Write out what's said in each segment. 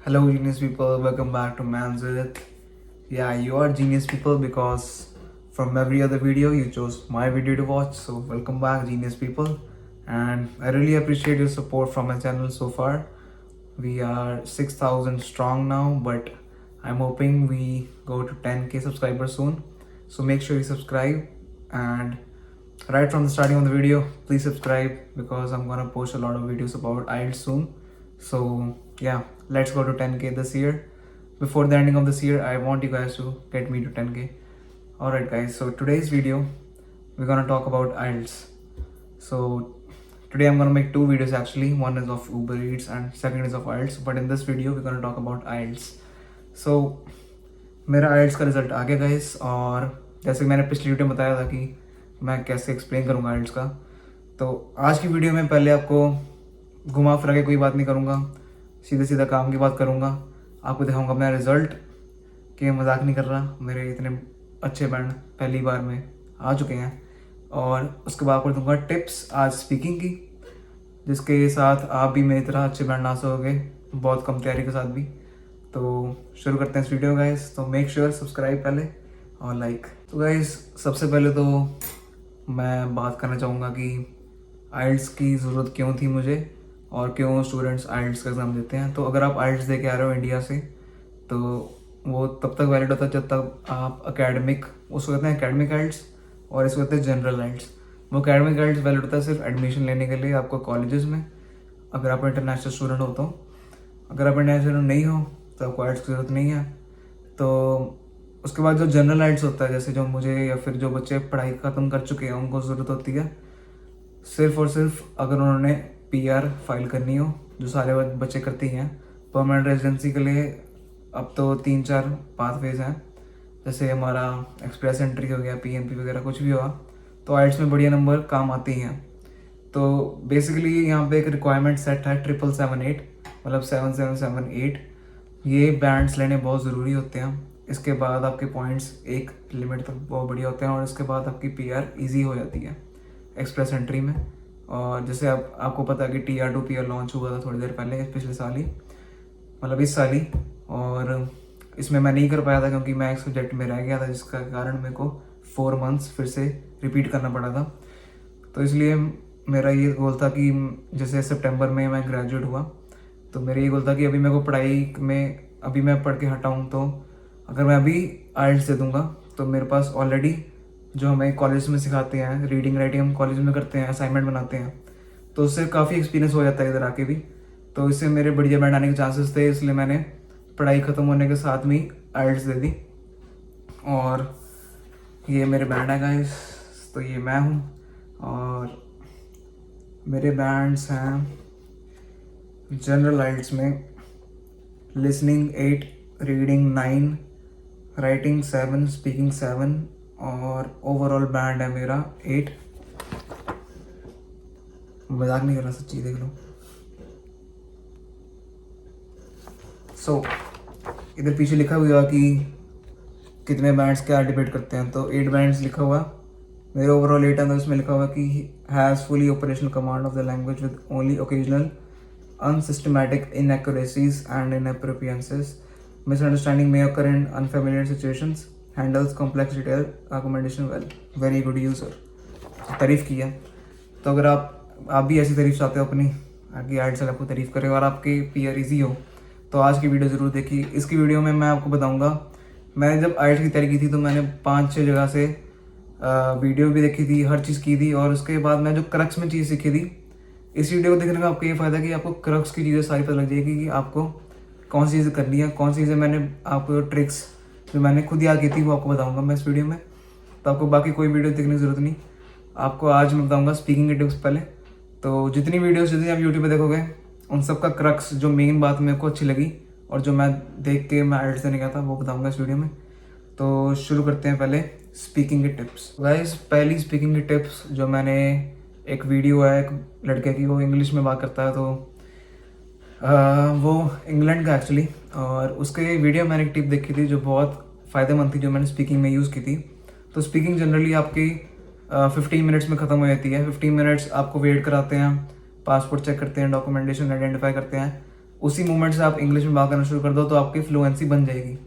Hello, genius people. Welcome back to Manzit. Yeah, you are genius people because from every other video you chose my video to watch. So, welcome back, genius people. And I really appreciate your support from my channel so far. We are 6,000 strong now, but I'm hoping we go to 10k subscribers soon. So, make sure you subscribe. And right from the starting of the video, please subscribe because I'm gonna post a lot of videos about IELTS soon. So yeah, let's go to 10k this year. Before the ending of this year, I want you guys to get me to 10k. Alright guys, so today's video we're gonna talk about IELTS. So today I'm gonna make two videos actually. One is of Uber Eats and second is of IELTS. But in this video we're gonna talk about IELTS. So मेरा IELTS का result आ गया guys, और जैसे मैंने पिछली video में बताया था कि मैं कैसे एक्सप्लेन करूँगा IELTS का, तो आज की वीडियो में पहले आपको घुमा फिरा के कोई बात नहीं करूँगा, सीधे सीधा काम की बात करूँगा। आपको दिखाऊँगा अपना रिजल्ट, कि मजाक नहीं कर रहा, मेरे इतने अच्छे बैंड पहली बार में आ चुके हैं। और उसके बाद आपको दूंगा टिप्स आज स्पीकिंग की, जिसके साथ आप भी मेरी तरह अच्छे बैंड ला सकोगे, बहुत कम तैयारी के साथ भी। तो शुरू करते हैं इस वीडियो गाइस। तो मेक श्योर सब्सक्राइब पहले और लाइक। तो गाइस सबसे पहले तो मैं बात करना चाहूँगा कि आइल्स की ज़रूरत क्यों थी मुझे और क्यों स्टूडेंट्स आइल्स का एग्ज़ाम देते हैं। तो अगर आप आइल्स दे के आ रहे हो इंडिया से, तो वो तब तक वैलिड होता है जब तक आप अकेडमिक, उसको कहते हैं अकेडमिक आइल्स और इसको कहते हैं जनरल आइल्स। वो अकेडमिक आइल्स वैलिड होता है सिर्फ एडमिशन लेने के लिए आपको कॉलेजेस में, अगर आप इंटरनेशनल स्टूडेंट हो तो। अगर आप इंटरनेशनल नहीं हो तो आपको आइल्स की ज़रूरत नहीं है। तो उसके बाद जो जनरल आइल्स होता है, जैसे जो मुझे या फिर जो बच्चे पढ़ाई ख़त्म कर चुके हैं उनको ज़रूरत होती है सिर्फ और सिर्फ अगर उन्होंने PR फाइल करनी हो, जो सारे बच्चे करते ही हैं। परमानेंट रेजिडेंसी के लिए अब तो 3-4 पाथवेज हैं, जैसे हमारा एक्सप्रेस एंट्री हो गया, PNP वगैरह कुछ भी हुआ, तो आइल्स में बढ़िया नंबर काम आते ही हैं। तो बेसिकली यहाँ पे एक रिक्वायरमेंट सेट है 777-8, मतलब 7778। ये बैंड्स लेने बहुत ज़रूरी होते हैं। इसके बाद आपके पॉइंट्स एक लिमिट तक बहुत बढ़िया होते हैं और इसके बाद आपकी PR ईजी हो जाती है एक्सप्रेस एंट्री में। और जैसे आपको पता है कि TR2 PR लॉन्च हुआ था थोड़ी देर पहले, पिछले साल ही, मतलब इस साल ही। और इसमें मैं नहीं कर पाया था क्योंकि मैं एक सब्जेक्ट में रह गया था, जिसका कारण मेरे को 4 मंथ्स फिर से रिपीट करना पड़ा था। तो इसलिए मेरा ये गोल था कि जैसे सितंबर में मैं ग्रेजुएट हुआ, तो मेरा ये गोल था कि अभी मेरे को पढ़ाई में, अभी मैं पढ़ के हटाऊँ, तो अगर मैं अभी आइल्स दे दूँगा तो मेरे पास ऑलरेडी जो हमें कॉलेज में सिखाते हैं, रीडिंग राइटिंग हम कॉलेज में करते हैं, असाइनमेंट बनाते हैं, तो उससे काफ़ी एक्सपीरियंस हो जाता है इधर आके भी। तो इससे मेरे बढ़िया बैंड आने के चांसेस थे, इसलिए मैंने पढ़ाई ख़त्म होने के साथ में आइल्स दे दी। और ये मेरे बैंड है गाइस, तो ये मैं हूँ और मेरे बैंड्स हैं जनरल आइल्स में लिसनिंग 8, रीडिंग 9, राइटिंग 7, स्पीकिंग 7 और ओवरऑल बैंड है मेरा 8। मजाक नहीं कर रहा, सच्ची देख लो। सो इधर पीछे लिखा हुआ कि कितने बैंड्स क्या डिबेट करते हैं, तो 8 बैंड्स लिखा हुआ, मेरे ओवरऑल 8 है। तो इसमें लिखा हुआ कि has fully operational command of the language with only occasional unsystematic inaccuracies and inappropriacies, misunderstanding may occur in unfamiliar situations, handles complex detail argumentation well, very good user. तारीफ़ की है। तो अगर आप भी ऐसी तारीफ चाहते हो अपनी, आगे आइल्स आपको तारीफ़ करे और आपके PR ईजी हो, तो आज की वीडियो ज़रूर देखिए। इसकी वीडियो में मैं आपको बताऊंगा, मैंने जब आइल्स की तैयारी की थी तो मैंने 5-6 जगह से वीडियो भी देखी थी, हर चीज़ की थी, और उसके बाद मैं जो क्रक्स में चीज़ सीखी थी, इस वीडियो को देखने का आपको ये फ़ायदा कि आपको क्रक्स की चीज़ें सारी पता लग जाएगी कि आपको कौन सी चीज़ें करनी है, कौन सी चीज़ें मैंने आपको ट्रिक्स जो मैंने खुद याद की थी वो आपको बताऊंगा मैं इस वीडियो में। तो आपको बाकी कोई वीडियो देखने की ज़रूरत नहीं, आपको आज मैं बताऊंगा स्पीकिंग के टिप्स पहले। तो जितनी आप यूट्यूब पे देखोगे उन सब का क्रक्स, जो मेन बात मेरे को अच्छी लगी और जो मैं देख के मैं आइल्स देने गया था, वो बताऊंगा इस वीडियो में। तो शुरू करते हैं पहले स्पीकिंग के टिप्स। गाइस पहली स्पीकिंग की टिप्स जो मैंने, एक वीडियो है एक लड़के की, वो इंग्लिश में बात करता है, तो वो इंग्लैंड का एक्चुअली, और उसके वीडियो मैंने एक टिप देखी थी जो बहुत फ़ायदेमंद थी, जो मैंने स्पीकिंग में यूज़ की थी। तो स्पीकिंग जनरली आपकी 15 मिनट्स में ख़त्म हो जाती है। 15 मिनट्स आपको वेट कराते हैं, पासपोर्ट चेक करते हैं, डॉक्यूमेंटेशन आइडेंटिफाई करते हैं, उसी मोमेंट से आप इंग्लिश में बात करना शुरू कर दो तो आपकी फ्लुएंसी बन जाएगी।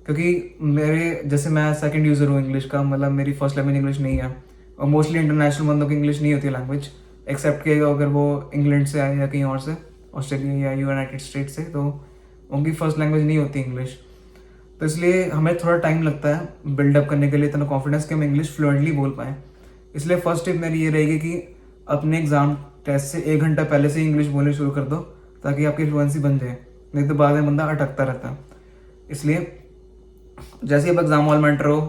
क्योंकि मेरे जैसे मैं सेकंड यूज़र हूँ इंग्लिश का, मतलब मेरी फर्स्ट लैंग्वेज इंग्लिश नहीं है, और मोस्टली इंटरनेशनल बंदों की इंग्लिश नहीं होती है लैंग्वेज, एक्सेप्ट कि अगर वो इंग्लैंड से आए या कहीं और से, ऑस्ट्रेलिया या यूनाइटेड स्टेट से, तो उनकी फर्स्ट लैंग्वेज नहीं होती इंग्लिश। तो इसलिए हमें थोड़ा टाइम लगता है बिल्डअप करने के लिए इतना कॉन्फिडेंस कि हम इंग्लिश फ्लुएंटली बोल पाएँ। इसलिए फर्स्ट टिप मेरी ये रहेगी कि अपने एग्ज़ाम टेस्ट से 1 घंटा पहले से इंग्लिश बोलनी शुरू कर दो, ताकि आपकी फ्लुएंसी बन जाए, नहीं तो बाद में बंदा अटकता रहता है। इसलिए जैसे आप एग्जाम हॉल में एंटर हो,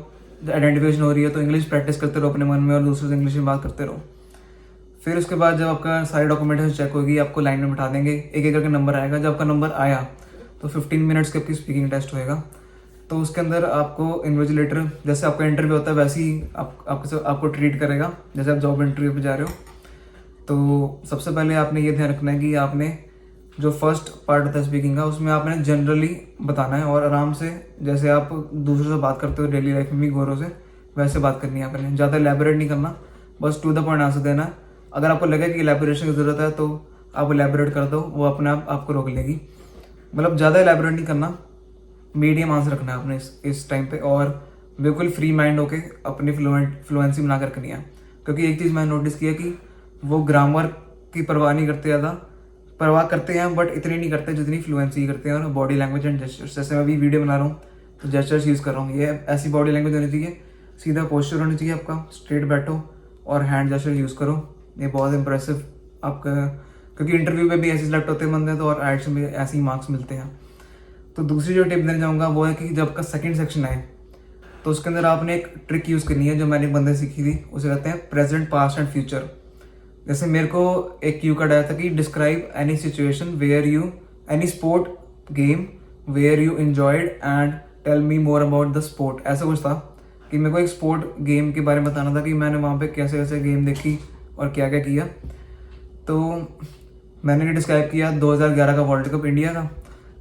आइडेंटिफिकेशन हो रही है, तो इंग्लिश प्रैक्टिस करते रहो अपने मन में और दूसरों से इंग्लिश में बात करते रहो। फिर उसके बाद जब आपका सारी डॉक्यूमेंटेशन चेक होगी, आपको लाइन में बिठा देंगे, एक एक करके नंबर आएगा। जब आपका नंबर आया तो 15 मिनट्स की आपकी स्पीकिंग टेस्ट होएगा। तो उसके अंदर आपको इन्विजिलेटर, जैसे आपका इंटरव्यू होता है वैसे ही आपको ट्रीट करेगा जैसे आप जॉब इंटरव्यू पे जा रहे हो। तो सबसे पहले आपने ये ध्यान रखना है कि आपने जो फर्स्ट पार्ट होता है स्पीकिंग का, उसमें आपने जनरली बताना है और आराम से, जैसे आप दूसरों से बात करते हो डेली लाइफ में भी गौरव से, वैसे बात करनी है आपने। ज़्यादा एलैबोरेट नहीं करना, बस टू द पॉइंट आंसर देना है। अगर आपको लगे कि एलैबोरेशन की ज़रूरत है तो आप एलैबोरेट कर दो, वो अपने आप आपको रोक लेगी। मतलब ज़्यादा एलैबोरेट नहीं करना, मीडियम आंसर रखना है आपने इस टाइम पे, और बिल्कुल फ्री माइंड होके अपनी फ्लुएंसी बना कर रखनी है। क्योंकि एक चीज़ मैंने नोटिस किया कि वो ग्रामर की परवाह नहीं करते, ज़्यादा परवाह करते हैं बट इतनी नहीं करते जितनी फ्लुएंसी करते हैं। और बॉडी लैंग्वेज एंड जेस्चर्स, जैसे मैं अभी वीडियो बना रहा हूँ तो जेस्चर्स यूज़ कर रहा हूँ, ये ऐसी बॉडी लैंग्वेज होनी चाहिए, सीधा पोस्चर होनी चाहिए आपका, स्ट्रेट बैठो और हैंड जेस्चर यूज़ करो। ये बहुत इंप्रेसिव आपका, क्योंकि इंटरव्यू में भी ऐसे सिलेक्ट होते हैं बंदे, तो और आइट्स में ऐसे ही मार्क्स मिलते हैं। तो दूसरी जो टिप देना चाहूँगा वो है कि जब आपका सेकंड सेक्शन आए तो उसके अंदर आपने एक ट्रिक यूज़ करनी है जो मैंने एक बंदे सीखी थी, उसे कहते हैं प्रेजेंट, पास्ट एंड फ्यूचर। जैसे मेरे को एक क्यू कार्ड आया था कि describe any situation where you, any sport game where you enjoyed and tell me more about the sport. ऐसा कुछ था कि मेरे को एक स्पोर्ट गेम के बारे में बताना था कि मैंने वहाँ पे कैसे कैसे गेम देखी और क्या क्या किया। तो मैंने डिस्क्राइब किया 2011 का वर्ल्ड कप इंडिया का,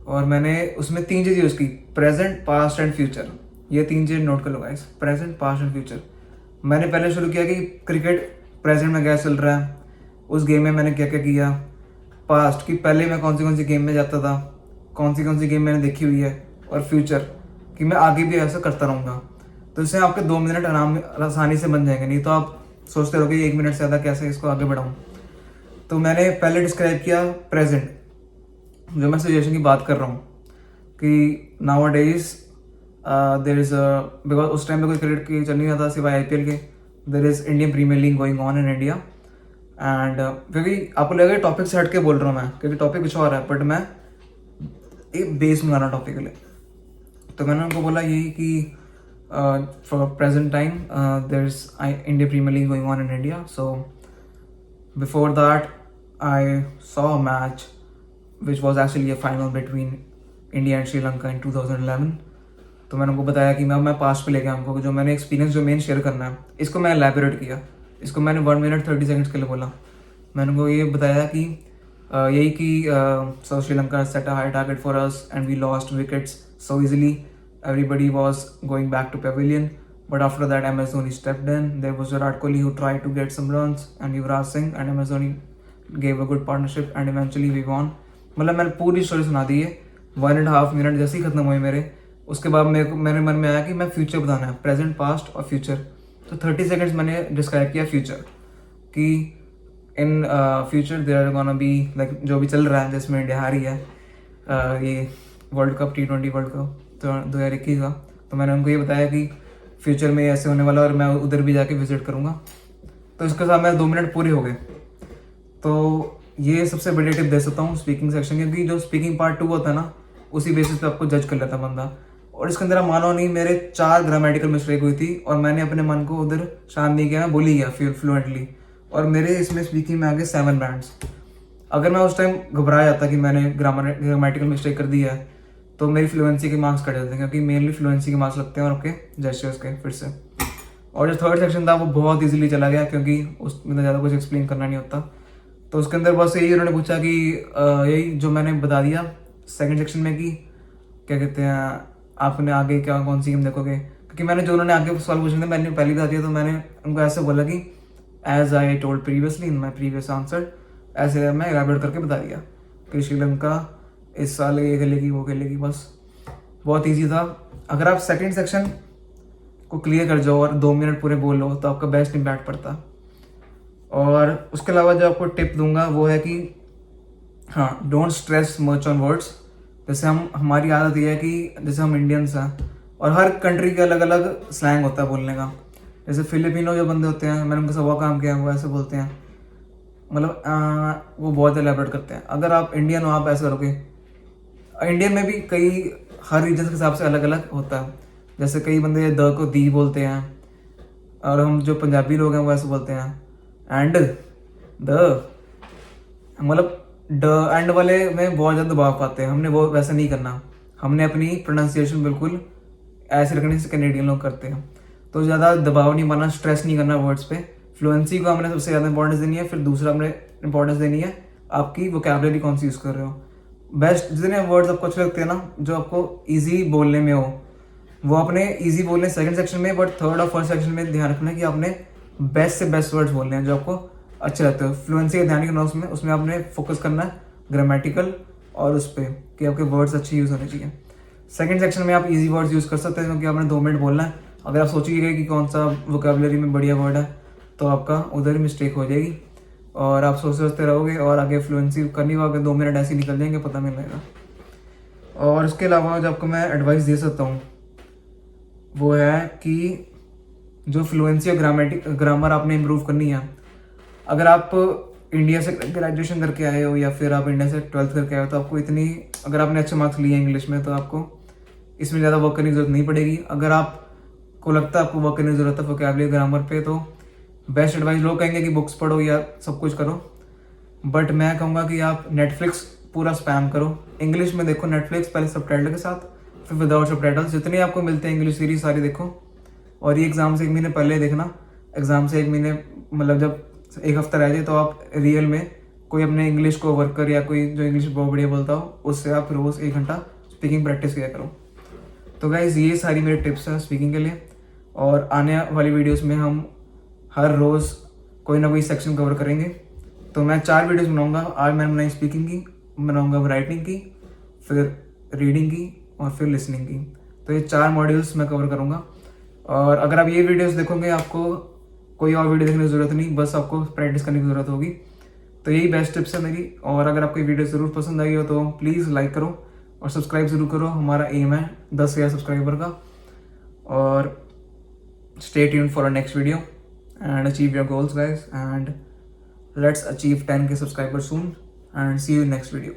और मैंने उसमें 3 चीज़ यूज़ की, प्रेजेंट, पास्ट एंड फ्यूचर। ये 3 चीज़ नोट कर लो guys, present, past and future. मैंने पहले शुरू किया कि क्रिकेट प्रेजेंट में क्या चल रहा है, उस गेम में मैंने क्या क्या किया। पास्ट की पहले मैं कौन सी गेम में जाता था, कौन सी गेम मैंने देखी हुई है, और फ्यूचर कि मैं आगे भी ऐसा करता रहूँगा। तो इससे आपके 2 मिनट आसानी से बन जाएंगे, नहीं तो आप सोचते रहोगे 1 मिनट से ज़्यादा कैसे इसको आगे बढ़ाऊँ। तो मैंने पहले डिस्क्राइब किया प्रेजेंट, जो मैं सिचुएशन की बात कर रहा हूँ कि now days there is, because उस टाइम में कोई क्रिकेट की चल नहीं रहा था सिवाय IPL के, there is Indian Premier League going on in India. एंड क्योंकि आपको लगेगा टॉपिक से हट के बोल रहा हूँ मैं, क्योंकि टॉपिक कुछ और है, बट मैं एक बेस में ला रहा हूँ टॉपिक के लिए। तो मैंने उनको बोला यही कि for present time there is Indian Premier League going on in India. So before that I saw a match which was actually a final between India and Sri Lanka in 2011। तो मैंने उनको बताया कि मैं पास्ट पे लेके आया उनको, जो मैंने एक्सपीरियंस जो मेन शेयर करना है, इसको मैं एलैबोरेट किया। इसको मैंने 1 मिनट 30 सेकंड्स के लिए बोला। मैंने उनको ये बताया कि यही कि सो Sri Lanka set a high target for us and we lost wickets so easily, everybody was going back to Pavilion, but after that MS Dhoni stepped in, there was Virat Kohli who tried to get some runs and Yuvraj Singh and MS Dhoni gave a good partnership and eventually we won। मतलब मैंने पूरी story सुना दी है 1.5 minute जैसे ही खत्म हुए मेरे। उसके बाद मेरे मन में आया कि मैं फ्यूचर बताना है, प्रेजेंट, पास्ट और फ्यूचर। तो 30 सेकंड्स मैंने डिस्क्राइब किया फ्यूचर कि in future there gonna be like, जो भी चल रहा है जिसमें इंडिया हारी है ये world cup, T20 world cup तो 2021 का। तो मैंने उनको ये बताया कि फ्यूचर में ऐसे होने वाला और मैं उधर भी जाके विजिट करूँगा। तो इसके साथ मेरे 2 मिनट पूरे हो गए। तो ये सबसे बड़ी टिप दे सकता हूँ स्पीकिंग सेक्शन, क्योंकि जो स्पीकिंग पार्ट 2 होता है ना, उसी बेसिस पे आपको जज कर लेता बंदा। और इसके अंदर आप मानो नहीं, मेरे 4 ग्रामेटिकल मिस्टेक हुई थी और मैंने अपने मन को उधर शांत नहीं किया, मैं बोल ही गया फ्लुएंटली, और मेरे इसमें स्पीकिंग में आ गए 7 बैंड्स। अगर मैं उस टाइम घबरा जाता कि मैंने ग्रामेटिकल मिस्टेक कर दी है, तो मेरी फ्लुएंसी के मार्क्स कट जाते हैं, क्योंकि मेनली फ्लुएंसी के मार्क्स लगते हैं और आपके जेस्चर्स के फिर से। और जो थर्ड सेक्शन था वो बहुत ईजिली चला गया, क्योंकि उसमें ज़्यादा कुछ एक्सप्लेन करना नहीं होता। तो उसके अंदर बस यही उन्होंने पूछा कि यही जो मैंने बता दिया सेकंड सेक्शन में कि क्या कहते हैं आपने आगे क्या कौन सी गेम देखोगे, क्योंकि मैंने जो उन्होंने आगे सवाल पूछे थे मैंने पहले बता दिया। तो मैंने उनको ऐसे बोला कि as I told previously in my previous answer, ऐसे मैं एलैबोरेट करके बता दिया कि श्रीलंका इस साल ये खेलेगी वो खेलेगी, बस बहुत ईजी था। अगर आप सेकंड सेक्शन को क्लियर कर जाओ और 2 मिनट पूरे बोल लो तो आपका बेस्ट इम्पैक्ट पड़ता। और उसके अलावा जो आपको टिप दूंगा वो है कि हाँ, don't stress much on words. जैसे हमारी आदत ये है कि जैसे हम इंडियंस हैं और हर कंट्री के अलग अलग स्लैंग होता है बोलने का। जैसे फिलिपिनो जो बंदे होते हैं, मैंने उनके साथ बहुत काम किया, वो ऐसे बोलते हैं, मतलब वो बहुत एलेबरेट करते हैं। अगर आप इंडियन हो, आप ऐसे करोगे। इंडियन में भी कई हर रीजन के हिसाब से अलग अलग होता है। जैसे कई बंदे द को दी बोलते हैं, और हम जो पंजाबी लोग हैं वो ऐसे बोलते हैं एंड द, मतलब ड एंड वाले में बहुत ज़्यादा दबाव पाते हैं। हमने वो वैसा नहीं करना, हमने अपनी प्रोनाउंसिएशन बिल्कुल ऐसे रखने से कैनेडियन लोग करते हैं। तो ज़्यादा दबाव नहीं पाना, स्ट्रेस नहीं करना वर्ड्स पे। फ्लुएंसी को हमने सबसे ज़्यादा इंपॉर्टेंस देनी है, फिर दूसरा हमने इंपॉर्टेंस देनी है आपकी वोकैबुलरी कौन सी यूज़ कर रहे हो। बेस्ट जितने वर्ड्स आपको अच्छे लगते हैं ना, जो आपको ईजी बोलने में हो, वो अपने ईजी बोलने सेकंड सेक्शन में, बट थर्ड और फर्स्ट सेक्शन में ध्यान रखना कि आपने बेस्ट से बेस्ट वर्ड्स बोलने हैं जो आपको अच्छे लगते हो। फ्लुएंसी का ध्यान नहीं करना उसमें आपने फोकस करना है ग्रामेटिकल और उस पर कि आपके वर्ड्स अच्छे यूज़ होने चाहिए। सेकंड सेक्शन में आप इजी वर्ड्स यूज़ कर सकते हैं क्योंकि आपने 2 मिनट बोलना है। अगर आप सोचिएगा कि कौन सा वोकैबुलरी में बढ़िया वर्ड है तो आपका उधर ही मिस्टेक हो जाएगी और आप सोचते रहोगे और आगे फ्लुएंसी करनी होगा। 2 मिनट ऐसे निकल जाएंगे, पता नहीं लगेगा। और उसके अलावा जो आपको मैं एडवाइस दे सकता हूँ वो है कि जो फ्लुएंसी और ग्रामर आपने इम्प्रूव करनी है। अगर आप इंडिया से ग्रेजुएशन करके आए हो या फिर आप इंडिया से 12th करके आए हो तो आपको इतनी, अगर आपने अच्छे मार्क्स लिए इंग्लिश में तो आपको इसमें ज़्यादा वर्क करने की जरूरत नहीं पड़ेगी। अगर आपको लगता है आपको वर्क करने की जरूरत है वोकैबुलरी ग्रामर पे, तो बेस्ट एडवाइस, लोग कहेंगे कि बुक्स पढ़ो या सब कुछ करो, बट मैं कहूँगा कि आप नेटफ्लिक्स पूरा स्पैम करो। इंग्लिश में देखो नेटफ्लिक्स, पहले सबटाइटल के साथ, फिर विदाउट सबटाइटल, जितने आपको मिलते हैं इंग्लिश सीरीज सारी देखो। और ये एग्ज़ाम से 1 महीने पहले देखना। एग्ज़ाम से 1 महीने मतलब जब 1 हफ्ता रह जाए तो आप रियल में कोई अपने इंग्लिश को वर्कर या कोई जो इंग्लिश बहुत बढ़िया बोलता हो उससे आप रोज़ 1 घंटा स्पीकिंग प्रैक्टिस किया करो। तो गाइज़ ये सारी मेरी टिप्स हैं स्पीकिंग के लिए, और आने वाली वीडियोस में हम हर रोज़ कोई ना कोई सेक्शन कवर करेंगे। तो मैं 4 वीडियोस बनाऊंगा। आज मैंने बनाई स्पीकिंग की, बनाऊंगा राइटिंग की, फिर रीडिंग की और फिर लिसनिंग की। तो ये 4 मॉड्यूल्स मैं कवर करूँगा। और अगर आप ये वीडियोस देखोगे आपको कोई और वीडियो देखने की ज़रूरत नहीं, बस आपको प्रैक्टिस करने की ज़रूरत होगी। तो यही बेस्ट टिप्स है मेरी। और अगर आपको ये वीडियो ज़रूर पसंद आई हो तो प्लीज़ लाइक करो और सब्सक्राइब ज़रूर करो। हमारा एम है 10,000 सब्सक्राइबर का। और stay tuned for a next video and achieve your goals guys, and let's achieve 10K subscriber soon, and see you in next video.